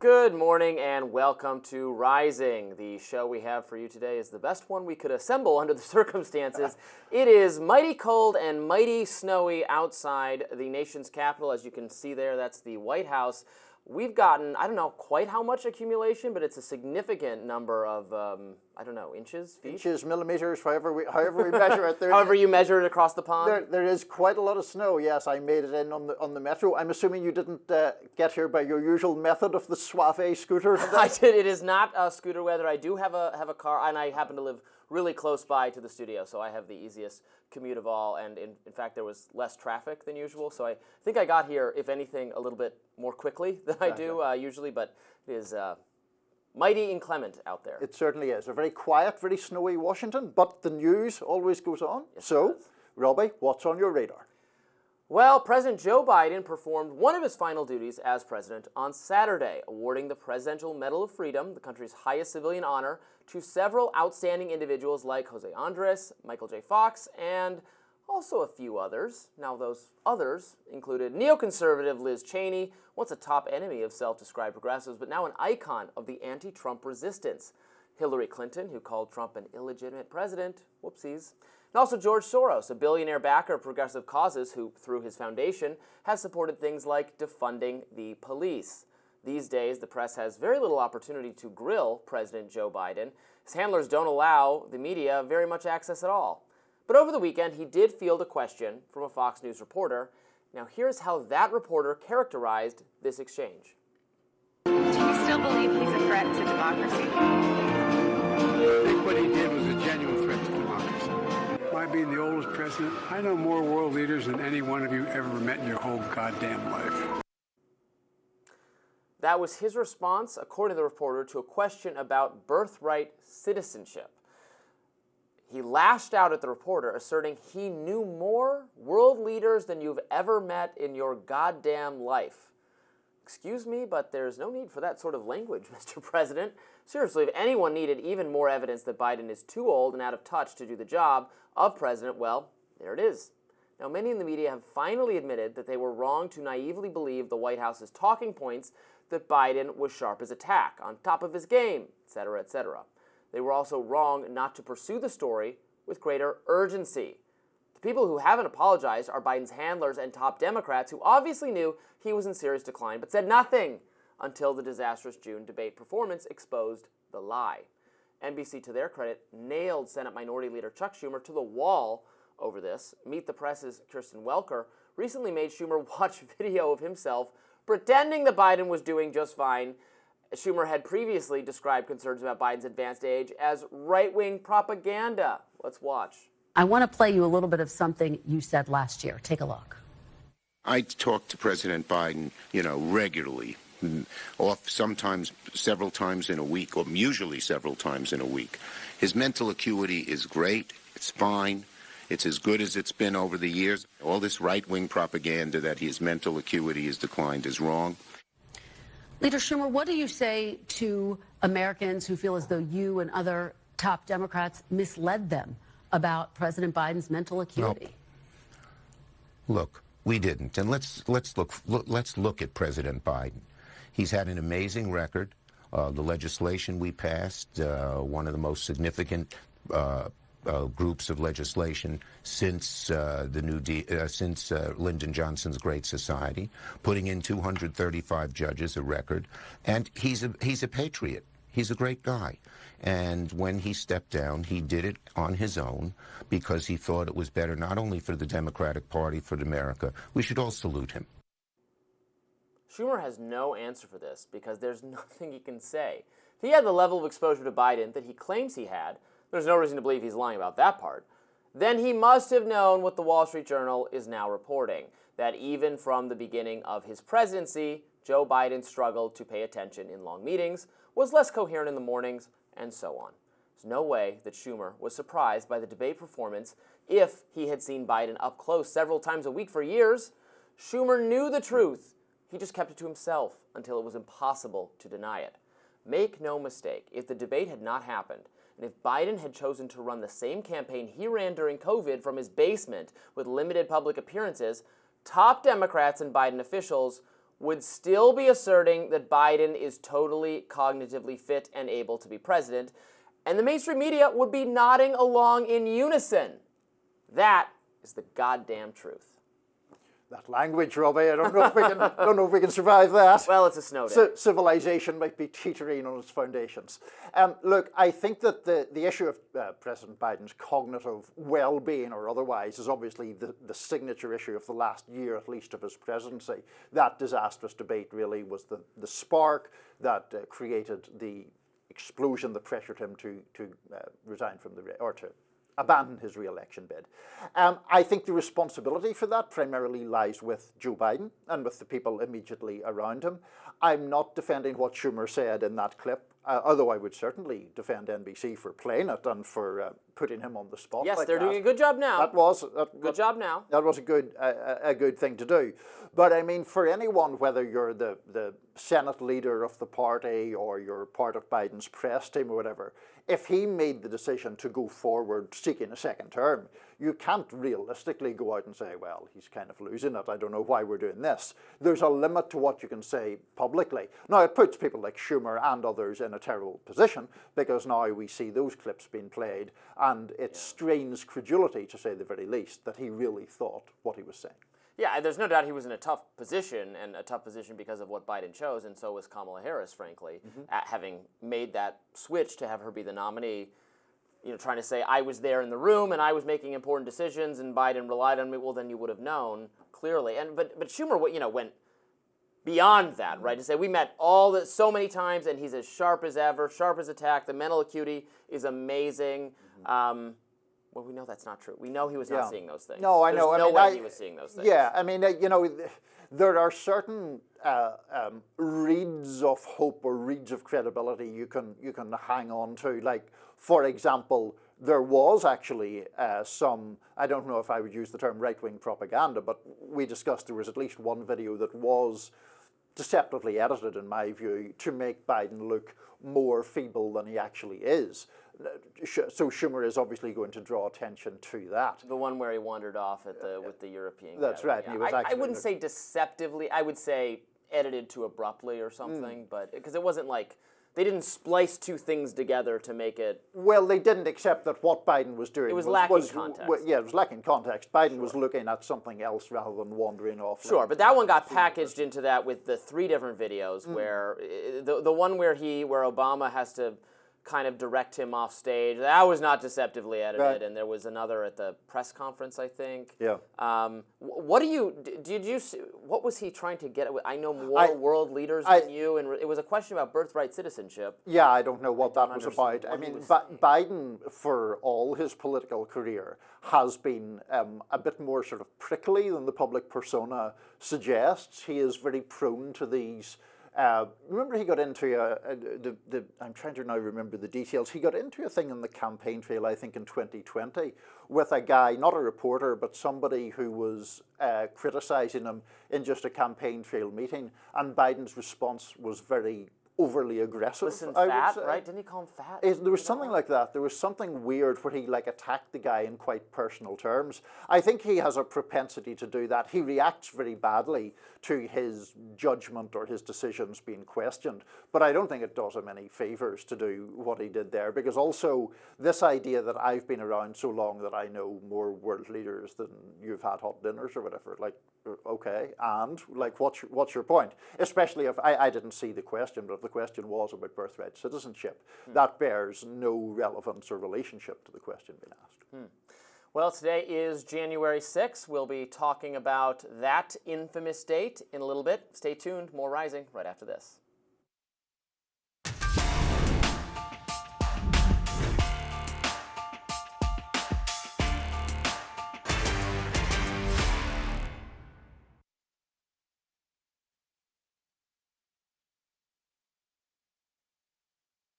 Good morning and welcome to Rising. The show we have for you today is the best one we could assemble under the circumstances. It is mighty cold and mighty snowy outside the nation's capital. As you can see there, that's the White House. We've gotten, I don't know quite how much accumulation, but it's a significant number of, inches, feet? Inches, millimeters, however we measure it. However you measure it across the pond? There is quite a lot of snow, yes. I made it in on the metro. I'm assuming you didn't get here by your usual method of the Soave scooter? I did. It is not scooter weather. I do have a car, and I happen to live really close by to the studio, so I have the easiest commute of all, and in fact there was less traffic than usual, so I think I got here, if anything, a little bit more quickly than I do usually, but it is mighty inclement out there. It certainly is. A very quiet, very snowy Washington, but the news always goes on. Yes, so, Robbie, what's on your radar? Well, President Joe Biden performed one of his final duties as president on Saturday, awarding the Presidential Medal of Freedom, the country's highest civilian honor, to several outstanding individuals like Jose Andres, Michael J. Fox, and also a few others. Now, those others included neoconservative Liz Cheney, once a top enemy of self-described progressives, but now an icon of the anti-Trump resistance. Hillary Clinton, who called Trump an illegitimate president, whoopsies. And also George Soros, a billionaire backer of progressive causes who, through his foundation, has supported things like defunding the police. These days, the press has very little opportunity to grill President Joe Biden. His handlers don't allow the media very much access at all. But over the weekend, he did field a question from a Fox News reporter. Now, here's how that reporter characterized this exchange. Do you still believe he's a threat to democracy? I think what he did was a genuine threat to democracy. My being the oldest president, I know more world leaders than any one of you ever met in your whole goddamn life. That was his response, according to the reporter, to a question about birthright citizenship. He lashed out at the reporter, asserting he knew more world leaders than you've ever met in your goddamn life. Excuse me, but there's no need for that sort of language, Mr. President. Seriously, if anyone needed even more evidence that Biden is too old and out of touch to do the job of president, well, there it is. Now, many in the media have finally admitted that they were wrong to naively believe the White House's talking points that Biden was sharp as a tack, on top of his game, etc., etc. They were also wrong not to pursue the story with greater urgency. The people who haven't apologized are Biden's handlers and top Democrats who obviously knew he was in serious decline but said nothing until the disastrous June debate performance exposed the lie. NBC, to their credit, nailed Senate Minority Leader Chuck Schumer to the wall over this. Meet the Press's Kirsten Welker recently made Schumer watch video of himself pretending that Biden was doing just fine. Schumer had previously described concerns about Biden's advanced age as right-wing propaganda. Let's watch. I want to play you a little bit of something you said last year. Take a look. I talk to President Biden, regularly, sometimes several times in a week, or usually several times in a week. His mental acuity is great. It's fine. It's as good as it's been over the years. All this right-wing propaganda that his mental acuity has declined is wrong. Leader Schumer, what do you say to Americans who feel as though you and other top Democrats misled them about President Biden's mental acuity? No. Look, we didn't, and let's look at President Biden. He's had an amazing record. The legislation we passed, one of the most significant groups of legislation since Lyndon Johnson's Great Society, putting in 235 judges, a record, and he's a patriot. He's a great guy. And when he stepped down, he did it on his own because he thought it was better not only for the Democratic Party, for America. We should all salute him. Schumer has no answer for this because there's nothing he can say. If he had the level of exposure to Biden that he claims he had, there's no reason to believe he's lying about that part, then he must have known what the Wall Street Journal is now reporting, that even from the beginning of his presidency, Joe Biden struggled to pay attention in long meetings, was less coherent in the mornings, and so on. There's no way that Schumer was surprised by the debate performance if he had seen Biden up close several times a week for years. Schumer knew the truth. He just kept it to himself until it was impossible to deny it. Make no mistake, if the debate had not happened, and if Biden had chosen to run the same campaign he ran during COVID from his basement with limited public appearances, top Democrats and Biden officials would still be asserting that Biden is totally cognitively fit and able to be president, and the mainstream media would be nodding along in unison. That is the goddamn truth. That language, Robbie, I don't know if we can survive that. Well, it's a snow day. Civilization might be teetering on its foundations. Look, I think that the issue of President Biden's cognitive well-being or otherwise is obviously the signature issue of the last year, at least, of his presidency. That disastrous debate really was the spark that created the explosion that pressured him to resign from or to abandon his re-election bid. I think the responsibility for that primarily lies with Joe Biden and with the people immediately around him. I'm not defending what Schumer said in that clip, although I would certainly defend NBC for playing it and for putting him on the spot. Yes, like they're that. doing a good job now. Good job now. That was a good thing to do. But I mean, for anyone, whether you're the Senate leader of the party or you're part of Biden's press team or whatever, if he made the decision to go forward seeking a second term, you can't realistically go out and say, well, he's kind of losing it. I don't know why we're doing this. There's a limit to what you can say publicly. Now, it puts people like Schumer and others in a terrible position because now we see those clips being played and it strains credulity, to say the very least, that he really thought what he was saying. Yeah, there's no doubt he was in a tough position, and a tough position because of what Biden chose, and so was Kamala Harris, frankly, at having made that switch to have her be the nominee, trying to say, I was there in the room, and I was making important decisions, and Biden relied on me. Well, then you would have known, clearly. But Schumer, went beyond that, right, to say, we met so many times, and he's as sharp as ever, sharp as a tack. The mental acuity is amazing. Well, we know that's not true. We know he was not seeing those things. No, I know. There's no way he was seeing those things. Yeah, I mean, there are certain reeds of hope or reeds of credibility you can hang on to. Like, for example, there was actually some, I don't know if I would use the term right-wing propaganda, but we discussed there was at least one video that was deceptively edited, in my view, to make Biden look more feeble than he actually is. So Schumer is obviously going to draw attention to that. The one where he wandered off with the European. That's right. Yeah. He was I wouldn't say deceptively. I would say edited too abruptly or something. But because it wasn't like they didn't splice two things together to make it. Well, they didn't accept that what Biden was doing. It was lacking context. Yeah, it was lacking context. Biden was looking at something else rather than wandering off. Sure, but that one got packaged into that with the three different videos where the one where Obama has to kind of direct him off stage. That was not deceptively edited, right. And there was another at the press conference, I think. Yeah. What was he trying to get? I know more world leaders than you, and it was a question about birthright citizenship. Yeah, I don't know what that was about. I mean, Biden, for all his political career, has been a bit more sort of prickly than the public persona suggests. He is very prone to these. Remember he got into I'm trying to now remember the details, he got into a thing on the campaign trail, I think in 2020, with a guy, not a reporter, but somebody who was criticizing him in just a campaign trail meeting, and Biden's response was very overly aggressive. Listen, fat, right? Didn't he call him fat? There was something like that. There was something weird where he attacked the guy in quite personal terms. I think he has a propensity to do that. He reacts very badly to his judgment or his decisions being questioned. But I don't think it does him any favors to do what he did there, because also this idea that I've been around so long that I know more world leaders than you've had hot dinners or whatever, okay, and what's your point? Especially if I didn't see the question, but if the question was about birthright citizenship, that bears no relevance or relationship to the question being asked. Well, today is January 6th. We'll be talking about that infamous date in a little bit. Stay tuned. More Rising right after this.